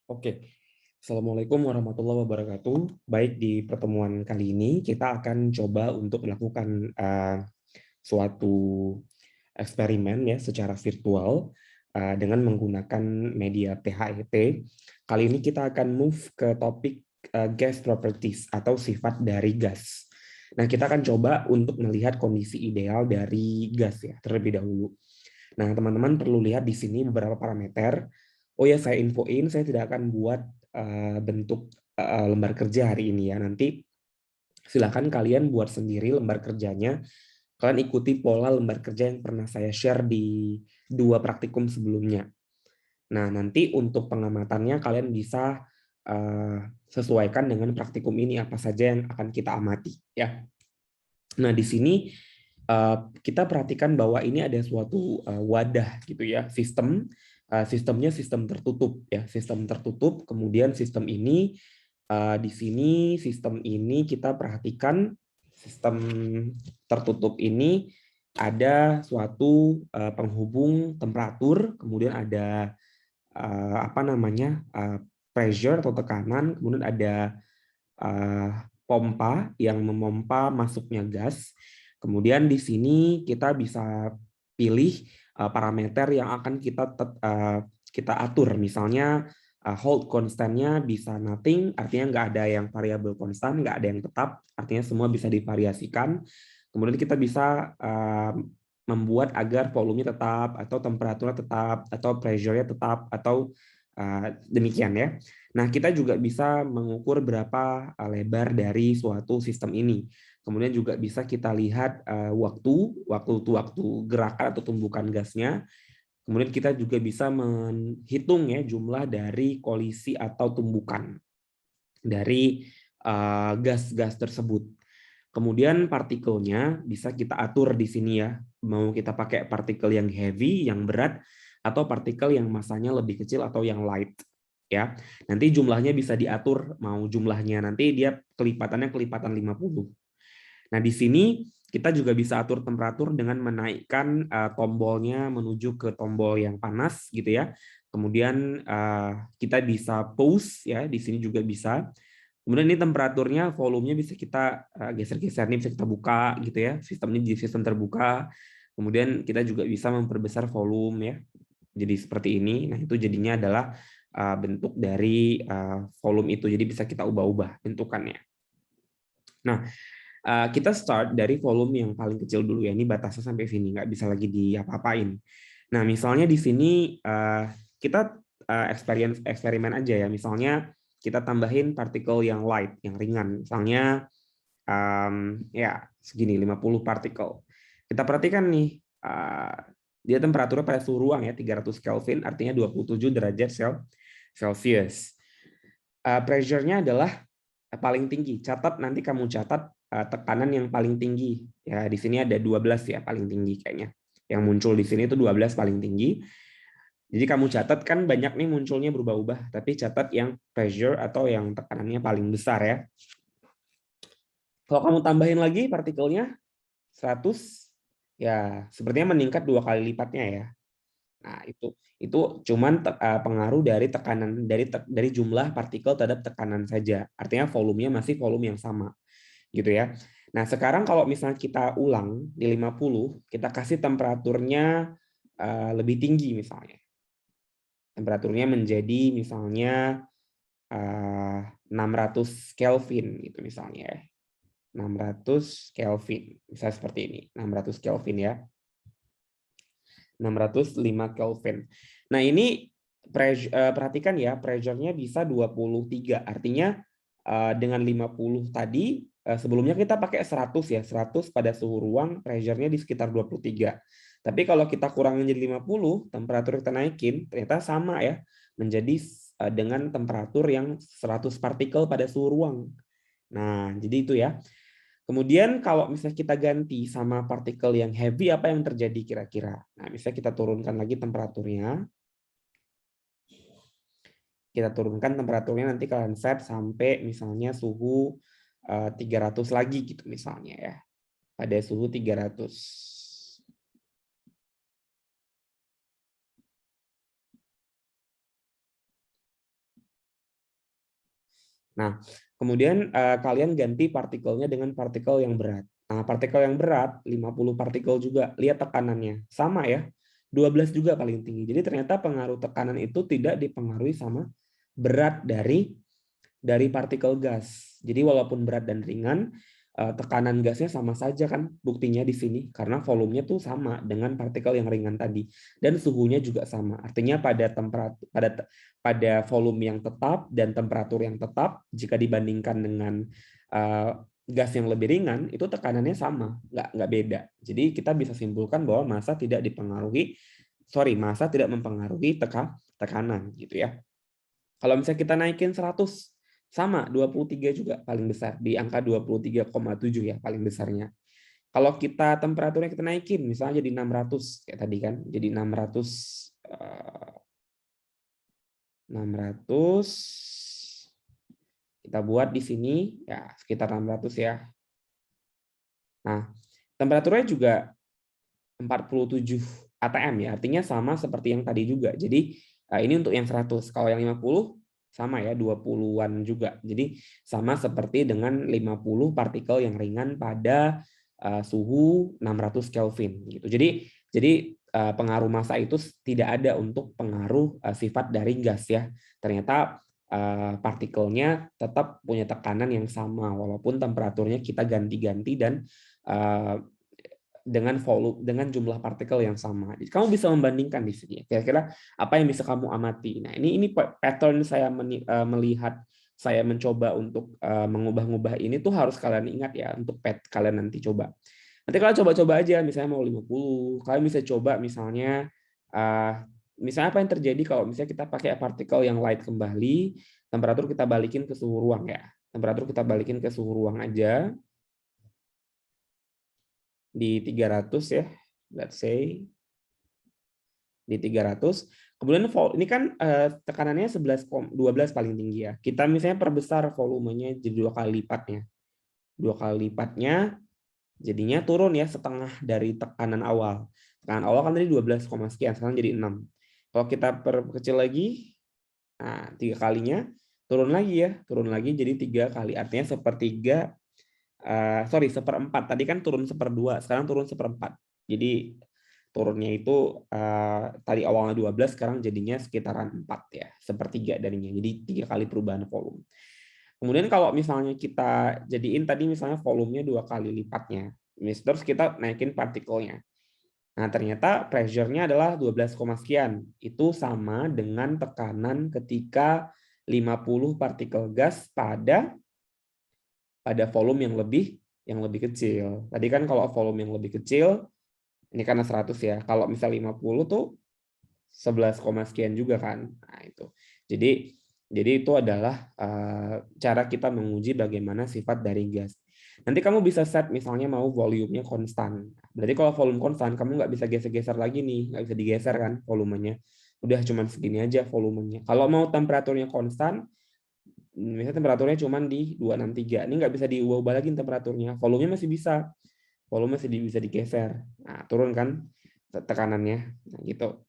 Oke, Assalamualaikum warahmatullahi wabarakatuh. Baik, di pertemuan kali ini kita akan coba untuk melakukan suatu eksperimen ya secara virtual dengan menggunakan media PHET. Kali ini kita akan move ke topik gas properties atau sifat dari gas. Nah, kita akan coba untuk melihat kondisi ideal dari gas ya terlebih dahulu. Nah, teman-teman perlu lihat di sini beberapa parameter. Oh ya, saya infoin, saya tidak akan buat bentuk lembar kerja hari ini ya. Nanti silakan kalian buat sendiri lembar kerjanya. Kalian ikuti pola lembar kerja yang pernah saya share di 2 praktikum sebelumnya. Nah, nanti untuk pengamatannya kalian bisa sesuaikan dengan praktikum ini apa saja yang akan kita amati ya. Nah, di sini kita perhatikan bahwa ini ada suatu wadah gitu ya, sistemnya sistem tertutup ya, sistem tertutup. Kemudian sistem ini di sini sistem ini kita perhatikan sistem tertutup ini ada suatu penghubung temperatur, kemudian ada apa namanya pressure atau tekanan, kemudian ada pompa yang memompa masuknya gas. Kemudian di sini kita bisa pilih parameter yang akan kita atur. Misalnya hold constantnya bisa nothing, artinya nggak ada yang variabel konstan, nggak ada yang tetap, artinya semua bisa divariasikan. Kemudian kita bisa membuat agar volumenya tetap, atau temperaturnya tetap, atau pressure-nya tetap, atau demikian ya. Nah, kita juga bisa mengukur berapa lebar dari suatu sistem ini. Kemudian juga bisa kita lihat waktu gerakan atau tumbukan gasnya. Kemudian kita juga bisa menghitung ya jumlah dari kolisi atau tumbukan dari gas-gas tersebut. Kemudian partikelnya bisa kita atur di sini ya. Mau kita pakai partikel yang heavy, yang berat, atau partikel yang masanya lebih kecil atau yang light. Ya, nanti jumlahnya bisa diatur, mau jumlahnya nanti dia kelipatan 50. Nah, di sini kita juga bisa atur temperatur dengan menaikkan tombolnya menuju ke tombol yang panas gitu ya. Kemudian kita bisa pause ya, di sini juga bisa. Kemudian ini temperaturnya, volumenya bisa kita geser-geser, ini bisa kita buka gitu ya. Sistemnya jadi sistem terbuka. Kemudian kita juga bisa memperbesar volume ya. Jadi seperti ini. Nah, itu jadinya adalah bentuk dari volume itu. Jadi bisa kita ubah-ubah bentukannya. Nah, kita start dari volume yang paling kecil dulu ya. Ini batasnya sampai sini, nggak bisa lagi diapa-apain. Nah, misalnya di sini kita eksperimen aja ya. Misalnya kita tambahin partikel yang light, yang ringan. Misalnya ya segini 50 partikel. Kita perhatikan nih, dia temperaturnya pada suhu ruang ya 300 Kelvin, artinya 27 derajat Celcius. Pressure-nya adalah paling tinggi. Catat, nanti kamu catat tekanan yang paling tinggi. Ya, di sini ada 12 ya paling tinggi kayaknya. Yang muncul di sini itu 12 paling tinggi. Jadi kamu catat, kan banyak nih munculnya berubah-ubah, tapi catat yang pressure atau yang tekanannya paling besar ya. Kalau kamu tambahin lagi partikelnya 100, ya sepertinya meningkat 2 kali lipatnya ya. Nah, itu cuman pengaruh dari tekanan dari jumlah partikel terhadap tekanan saja. Artinya volumenya masih volume yang sama, gitu ya. Nah, sekarang kalau misalnya kita ulang di 50, kita kasih temperaturnya lebih tinggi misalnya. Temperaturnya menjadi misalnya 600 Kelvin gitu misalnya ya. 600 Kelvin. Bisa seperti ini, 600 Kelvin ya. 605 Kelvin. Nah, ini perhatikan ya, pressure-nya bisa 23. Artinya dengan 50 tadi, sebelumnya kita pakai 100 ya, 100 pada suhu ruang, pressure-nya di sekitar 23. Tapi kalau kita kurangin jadi 50, temperatur kita naikin, ternyata sama ya, menjadi dengan temperatur yang 100 partikel pada suhu ruang. Nah, jadi itu ya. Kemudian kalau misalnya kita ganti sama partikel yang heavy, apa yang terjadi kira-kira? Nah, misalnya kita turunkan lagi temperaturnya. Kita turunkan temperaturnya, nanti kalian set sampai misalnya suhu 300 lagi gitu misalnya ya. Pada suhu 300. Nah, kemudian kalian ganti partikelnya dengan partikel yang berat. Nah, partikel yang berat 50 partikel juga. Lihat tekanannya. Sama ya. 12 juga paling tinggi. Jadi ternyata pengaruh tekanan itu tidak dipengaruhi sama berat dari partikel gas. Jadi walaupun berat dan ringan, tekanan gasnya sama saja kan buktinya di sini karena volumenya tuh sama dengan partikel yang ringan tadi dan suhunya juga sama. Artinya pada temperatur pada volume yang tetap dan temperatur yang tetap jika dibandingkan dengan gas yang lebih ringan itu tekanannya sama, nggak beda. Jadi kita bisa simpulkan bahwa massa tidak mempengaruhi tekanan gitu ya. Kalau misalnya kita naikin 100 sama 23 juga paling besar di angka 23,7 ya paling besarnya. Kalau kita temperaturnya kita naikin misalnya jadi 600 kayak tadi kan, jadi 600 kita buat di sini ya sekitar 600 ya. Nah, temperaturnya juga 47 atm ya, artinya sama seperti yang tadi juga. Jadi ini untuk yang 100. Kalau yang 50 sama ya 20-an juga. Jadi sama seperti dengan 50 partikel yang ringan pada suhu 600 Kelvin gitu. Jadi pengaruh massa itu tidak ada untuk pengaruh sifat dari gas ya. Ternyata partikelnya tetap punya tekanan yang sama walaupun temperaturnya kita ganti-ganti dan dengan volume dengan jumlah partikel yang sama. Jadi kamu bisa membandingkan di sini. Kira-kira apa yang bisa kamu amati. Nah, ini pattern saya melihat saya mencoba untuk mengubah-ubah ini tuh harus kalian ingat ya untuk kalian nanti coba. Nanti kalian coba-coba aja misalnya mau 50. Kalian bisa coba misalnya misalnya apa yang terjadi kalau misalnya kita pakai partikel yang light kembali, temperatur kita balikin ke suhu ruang ya. Temperatur kita balikin ke suhu ruang aja. Di 300 ya, let's say di 300. Kemudian ini kan tekanannya 12 paling tinggi ya. Kita misalnya perbesar volumenya jadi 2 kali lipatnya. 2 kali lipatnya jadinya turun ya setengah dari tekanan awal. Tekanan awal kan tadi 12, sekian, sekarang jadi 6. Kalau kita perkecil lagi, nah 3 kalinya turun lagi jadi 3 kali. Artinya seperempat. Tadi kan turun 1/2, sekarang turun 1/4. Jadi turunnya itu tadi awalnya 12, sekarang jadinya sekitaran 4 ya, 1/3 darinya. Jadi 3 kali perubahan volume. Kemudian kalau misalnya kita jadiin tadi misalnya volumenya 2 kali lipatnya, terus kita naikin partikelnya. Nah, ternyata pressure-nya adalah 12, sekian. Itu sama dengan tekanan ketika 50 partikel gas pada volume yang lebih kecil. Tadi kan kalau volume yang lebih kecil, ini karena 100 ya. Kalau misal 50 tuh 11, sekian juga kan. Nah, itu. Jadi itu adalah cara kita menguji bagaimana sifat dari gas. Nanti kamu bisa set misalnya mau volumenya konstan. Berarti kalau volume konstan, kamu nggak bisa geser-geser lagi nih. Nggak bisa digeser kan volumenya. Udah cuma segini aja volumenya. Kalau mau temperaturnya konstan, misalnya temperaturnya cuma di 263. Ini nggak bisa diubah lagi temperaturnya. Volumenya masih bisa. Volume masih bisa digeser. Nah, turun kan tekanannya. Nah, gitu.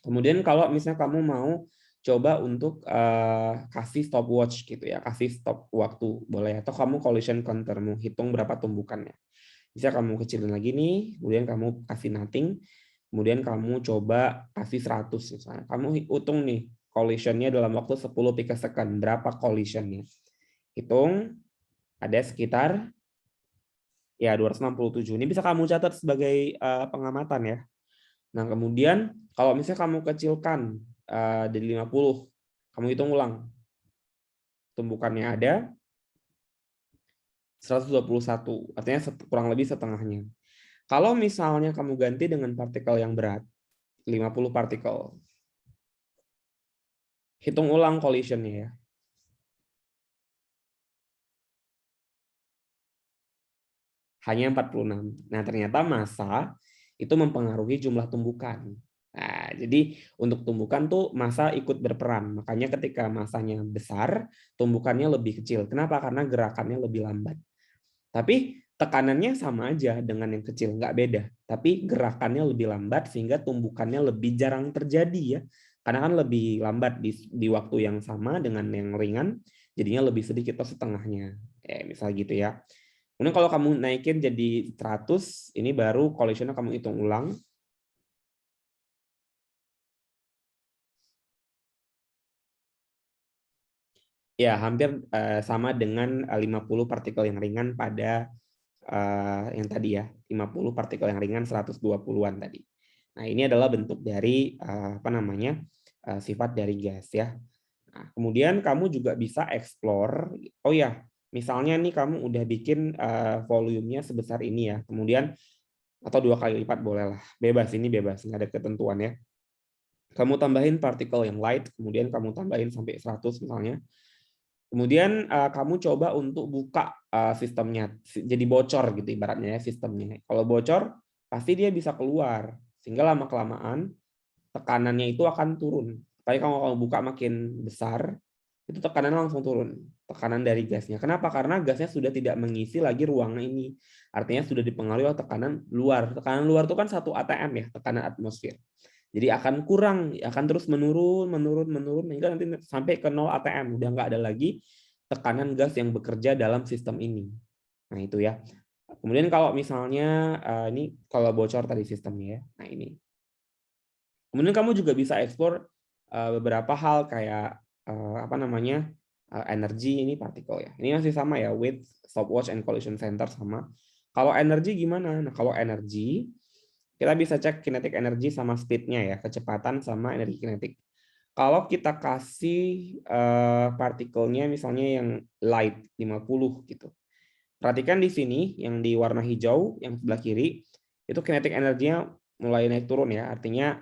Kemudian kalau misalnya kamu mau coba untuk kasih stopwatch gitu ya, kasih stop waktu boleh, atau kamu collision counter, mau hitung berapa tumbukannya. Bisa kamu kecilin lagi nih, kemudian kamu kasih nothing, kemudian kamu coba kasih 100 misalnya. Kamu hitung nih collisionnya dalam waktu 10 picosecond, berapa collisionnya. Hitung, ada sekitar ya 267. Ini bisa kamu catat sebagai pengamatan ya. Nah, kemudian kalau misalnya kamu kecilkan dari 50, kamu hitung ulang. Tumbukannya ada 121, artinya kurang lebih setengahnya. Kalau misalnya kamu ganti dengan partikel yang berat, 50 partikel. Hitung ulang collision-nya ya. Hanya 46. Nah, ternyata massa itu mempengaruhi jumlah tumbukan. Nah, jadi untuk tumbukan tuh massa ikut berperan. Makanya ketika massanya besar, tumbukannya lebih kecil. Kenapa? Karena gerakannya lebih lambat. Tapi tekanannya sama aja dengan yang kecil, nggak beda. Tapi gerakannya lebih lambat sehingga tumbukannya lebih jarang terjadi ya. Karena kan lebih lambat di waktu yang sama dengan yang ringan, jadinya lebih sedikit atau setengahnya. Misal gitu ya. Kemudian kalau kamu naikin jadi 100, ini baru collision kamu hitung ulang. Ya, hampir sama dengan 50 partikel yang ringan pada yang tadi ya, 50 partikel yang ringan 120-an tadi. Nah, ini adalah bentuk dari apa namanya? Sifat dari gas ya. Nah, kemudian kamu juga bisa explore. Oh ya, misalnya nih kamu udah bikin volumenya sebesar ini ya. Kemudian atau 2 kali lipat boleh lah. Bebas, ini bebas, nggak ada ketentuan ya. Kamu tambahin partikel yang light, kemudian kamu tambahin sampai 100 misalnya. Kemudian kamu coba untuk buka sistemnya, jadi bocor gitu ibaratnya ya sistemnya. Kalau bocor, pasti dia bisa keluar, sehingga lama-kelamaan tekanannya itu akan turun. Tapi kalau kamu buka makin besar, itu tekanannya langsung turun, tekanan dari gasnya. Kenapa? Karena gasnya sudah tidak mengisi lagi ruangan ini. Artinya sudah dipengaruhi oleh tekanan luar. Tekanan luar itu kan 1 atm ya, tekanan atmosfer. Jadi akan kurang, akan terus menurun, hingga nanti sampai ke 0 atm. Udah nggak ada lagi tekanan gas yang bekerja dalam sistem ini. Nah itu ya. Kemudian kalau misalnya ini kalau bocor tadi sistemnya ya. Nah ini. Kemudian kamu juga bisa ekspor beberapa hal kayak apa namanya energi, ini partikel ya. Ini masih sama ya, width, stopwatch, and collision center sama. Kalau energi gimana? Nah kalau energi kita bisa cek kinetic energy sama speed-nya ya, kecepatan sama energi kinetik. Kalau kita kasih partikelnya misalnya yang light 50 gitu. Perhatikan di sini yang di warna hijau yang sebelah kiri itu kinetic energinya mulai naik turun ya. Artinya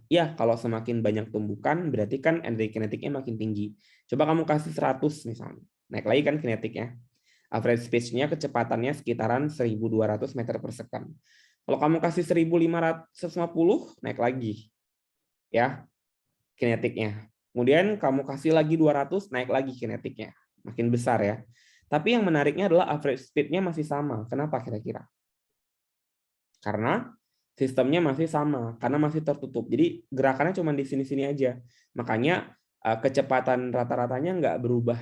ya kalau semakin banyak tumbukan berarti kan energi kinetiknya makin tinggi. Coba kamu kasih 100 misalnya. Naik lagi kan kinetiknya. Average speed-nya kecepatannya sekitaran 1.200 meter per second. Kalau kamu kasih 1.550, naik lagi ya kinetiknya. Kemudian kamu kasih lagi 200, naik lagi kinetiknya. Makin besar ya. Tapi yang menariknya adalah average speed-nya masih sama. Kenapa kira-kira? Karena sistemnya masih sama, karena masih tertutup. Jadi gerakannya cuma di sini-sini aja. Makanya kecepatan rata-ratanya nggak berubah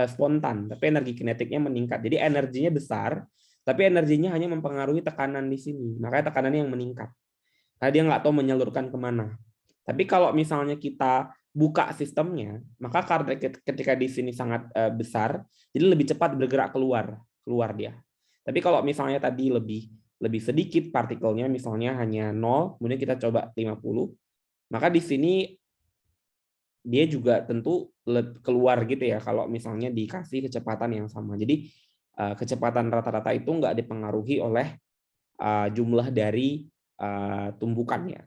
spontan, tapi energi kinetiknya meningkat. Jadi energinya besar, tapi energinya hanya mempengaruhi tekanan di sini. Makanya tekanannya yang meningkat. Karena dia nggak tahu menyalurkan kemana. Tapi kalau misalnya kita buka sistemnya, maka karena ketika di sini sangat besar, jadi lebih cepat bergerak keluar dia. Tapi kalau misalnya tadi lebih sedikit partikelnya, misalnya hanya 0, kemudian kita coba 50, maka di sini dia juga tentu keluar gitu ya kalau misalnya dikasih kecepatan yang sama. Jadi kecepatan rata-rata itu nggak dipengaruhi oleh jumlah dari tumbukannya,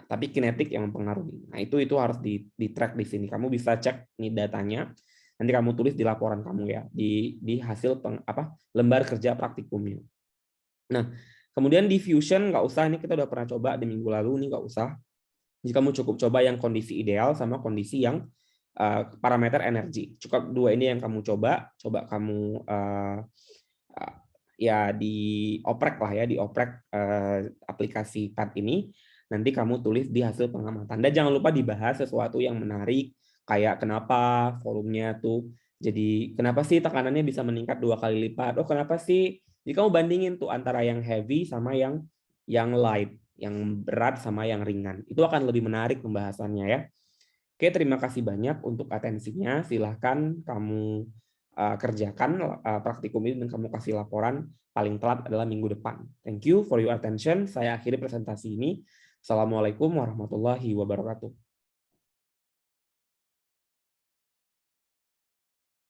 tapi kinetik yang mempengaruhi. Nah itu harus di track di sini. Kamu bisa cek nih datanya. Nanti kamu tulis di laporan kamu ya di hasil lembar kerja praktikumnya. Nah kemudian diffusion nggak usah, ini kita udah pernah coba di minggu lalu, ini nggak usah. Jadi kamu cukup coba yang kondisi ideal sama kondisi yang parameter energi. Cukup 2 ini yang kamu coba kamu ya dioprek lah ya, dioprek aplikasi PAD ini, nanti kamu tulis di hasil pengamatan. Dan jangan lupa dibahas sesuatu yang menarik, kayak kenapa volumenya tuh jadi, kenapa sih tekanannya bisa meningkat 2 kali lipat? Oh kenapa sih? Jadi kamu bandingin tuh antara yang heavy sama yang light, yang berat sama yang ringan. Itu akan lebih menarik pembahasannya ya. Oke, terima kasih banyak untuk atensinya. Silahkan kamu kerjakan praktikum ini dan kamu kasih laporan, paling telat adalah minggu depan. Thank you for your attention. Saya akhiri presentasi ini. Assalamualaikum warahmatullahi wabarakatuh.